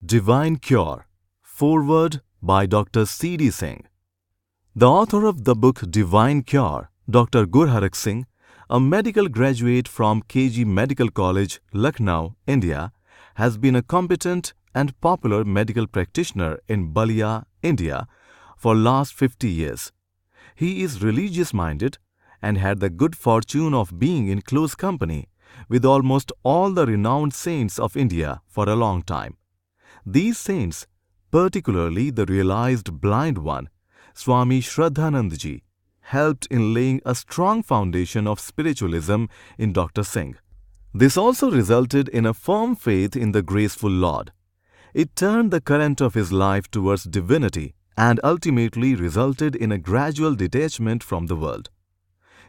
Divine Cure. Foreword by Dr. C. D. Singh. The author of the book Divine Cure, Dr. Gurharak Singh, a medical graduate from KG Medical College, Lucknow, India, has been a competent and popular medical practitioner in Balia, India, for last 50 years. He is religious-minded and had the good fortune of being in close company with almost all the renowned saints of India for a long time. These saints, particularly the realized blind one, Swami Shraddhanandji, helped in laying a strong foundation of spiritualism in Dr. Singh. This also resulted in a firm faith in the graceful Lord. It turned the current of his life towards divinity and ultimately resulted in a gradual detachment from the world.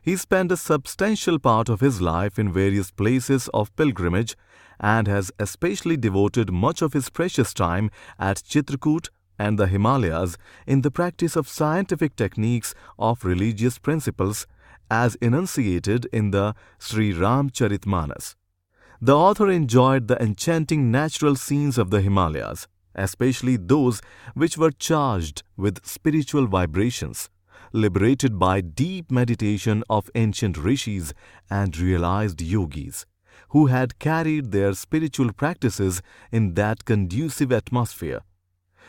He spent a substantial part of his life in various places of pilgrimage and has especially devoted much of his precious time at Chitrakoot and the Himalayas in the practice of scientific techniques of religious principles as enunciated in the Sri Ramcharitmanas. The author enjoyed the enchanting natural scenes of the Himalayas, especially those which were charged with spiritual vibrations, liberated by deep meditation of ancient rishis and realized yogis, who had carried their spiritual practices in that conducive atmosphere.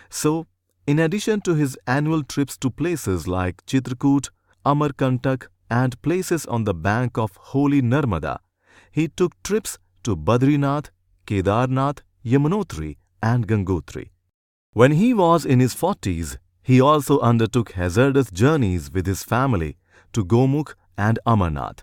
So, in addition to his annual trips to places like Chitrakoot, Amarkantak, and places on the bank of holy Narmada, he took trips to Badrinath, Kedarnath, Yamunotri, and Gangotri. When he was in his 40s, he also undertook hazardous journeys with his family to Gomukh and Amarnath.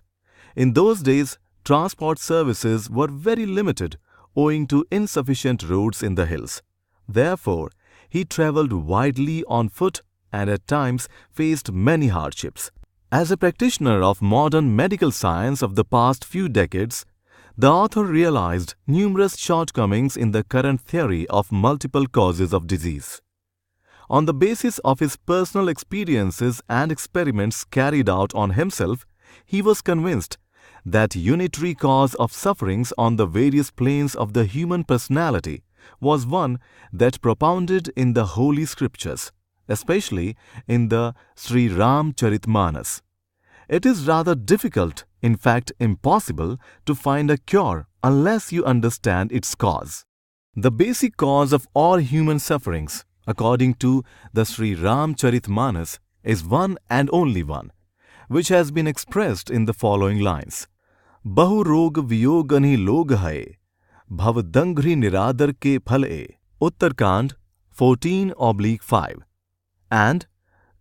In those days, transport services were very limited owing to insufficient roads in the hills. Therefore, he traveled widely on foot and at times faced many hardships. As a practitioner of modern medical science of the past few decades, the author realized numerous shortcomings in the current theory of multiple causes of disease. On the basis of his personal experiences and experiments carried out on himself, he was convinced that unitary cause of sufferings on the various planes of the human personality was one that propounded in the holy scriptures, especially in the Sri Ramcharitmanas. It is rather difficult, in fact impossible, to find a cure unless you understand its cause. The basic cause of all human sufferings, according to the Sri Ramcharitmanas, is one and only one, which has been expressed in the following lines. Bahu rog viyogani log hai, bhav dangri niradar ke phal e. Uttarkand 14/5. And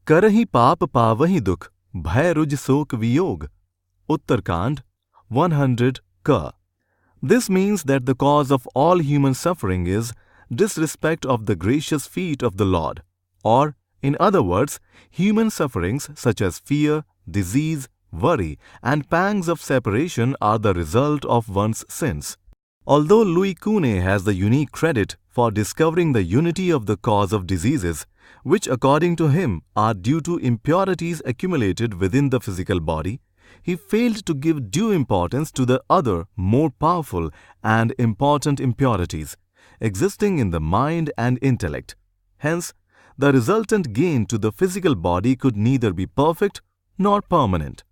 Karahi paap pavahi dukh, bhay ruj sok viyog. Uttarkand 100 ka. This means that the cause of all human suffering is disrespect of the gracious feet of the Lord, or, in other words, human sufferings such as fear, disease, worry, and pangs of separation are the result of one's sins. Although Louis Kuhne has the unique credit for discovering the unity of the cause of diseases, which according to him are due to impurities accumulated within the physical body, he failed to give due importance to the other, more powerful and important impurities existing in the mind and intellect. Hence, the resultant gain to the physical body could neither be perfect nor permanent.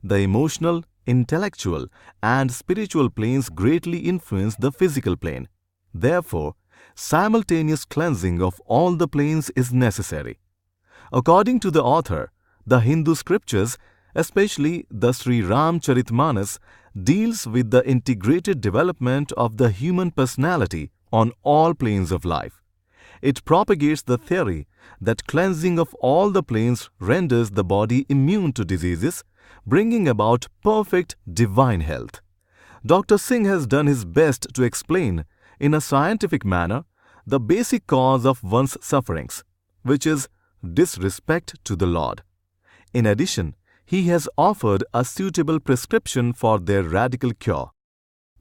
The emotional, intellectual, and spiritual planes greatly influence the physical plane. Therefore, simultaneous cleansing of all the planes is necessary. According to the author, the Hindu scriptures, especially the Sri Ramcharitmanas, deals with the integrated development of the human personality on all planes of life. It propagates the theory that cleansing of all the planes renders the body immune to diseases, bringing about perfect divine health. Dr. Singh has done his best to explain, in a scientific manner, the basic cause of one's sufferings, which is disrespect to the Lord. In addition, he has offered a suitable prescription for their radical cure.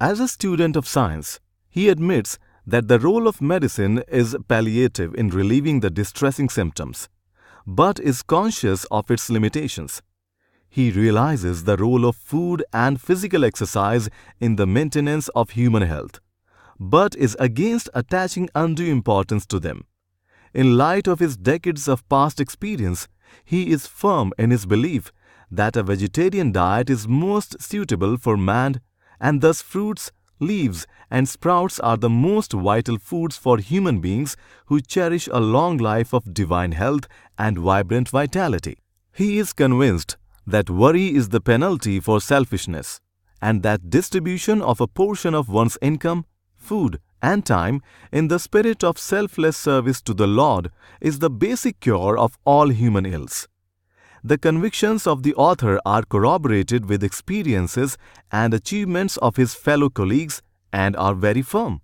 As a student of science, he admits that the role of medicine is palliative in relieving the distressing symptoms, but is conscious of its limitations. He realizes the role of food and physical exercise in the maintenance of human health, but is against attaching undue importance to them. In light of his decades of past experience, he is firm in his belief that a vegetarian diet is most suitable for man, and thus fruits, leaves, and sprouts are the most vital foods for human beings who cherish a long life of divine health and vibrant vitality. He is convinced that worry is the penalty for selfishness, and that distribution of a portion of one's income, food, and time in the spirit of selfless service to the Lord is the basic cure of all human ills. The convictions of the author are corroborated with experiences and achievements of his fellow colleagues and are very firm.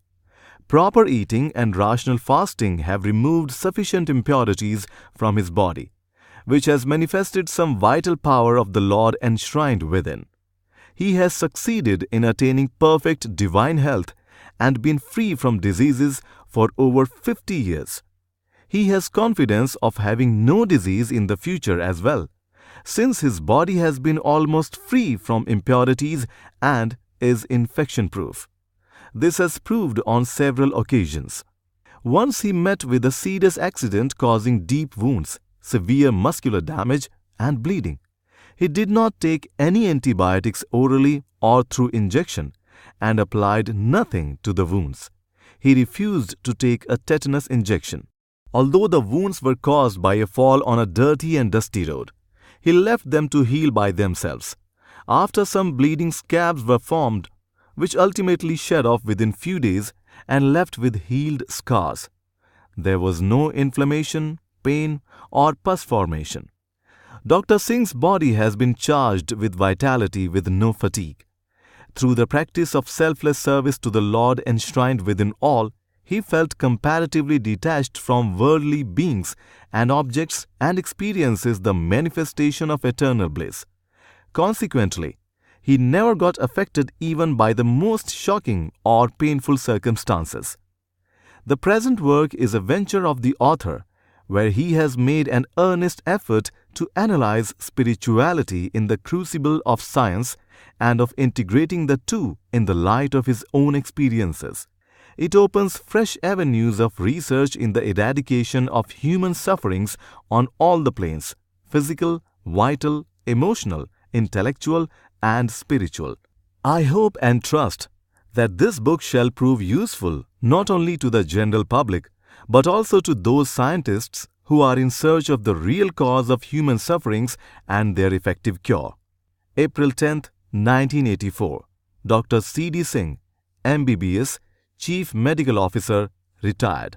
Proper eating and rational fasting have removed sufficient impurities from his body, which has manifested some vital power of the Lord enshrined within. He has succeeded in attaining perfect divine health and been free from diseases for over 50 years. He has confidence of having no disease in the future as well, since his body has been almost free from impurities and is infection-proof. This has proved on several occasions. Once he met with a serious accident causing deep wounds, severe muscular damage, and bleeding. He did not take any antibiotics orally or through injection and applied nothing to the wounds. He refused to take a tetanus injection. Although the wounds were caused by a fall on a dirty and dusty road, he left them to heal by themselves. After some bleeding scabs were formed, which ultimately shed off within few days and left with healed scars. There was no inflammation, pain, or pus formation. Dr. Singh's body has been charged with vitality with no fatigue. Through the practice of selfless service to the Lord enshrined within all, he felt comparatively detached from worldly beings and objects and experiences the manifestation of eternal bliss. Consequently, he never got affected even by the most shocking or painful circumstances. The present work is a venture of the author, where he has made an earnest effort to analyze spirituality in the crucible of science and of integrating the two in the light of his own experiences. It opens fresh avenues of research in the eradication of human sufferings on all the planes: physical, vital, emotional, intellectual, and spiritual. I hope and trust that this book shall prove useful not only to the general public, but also to those scientists who are in search of the real cause of human sufferings and their effective cure. April 10, 1984. Dr. C. D. Singh, MBBS, Chief Medical Officer, retired.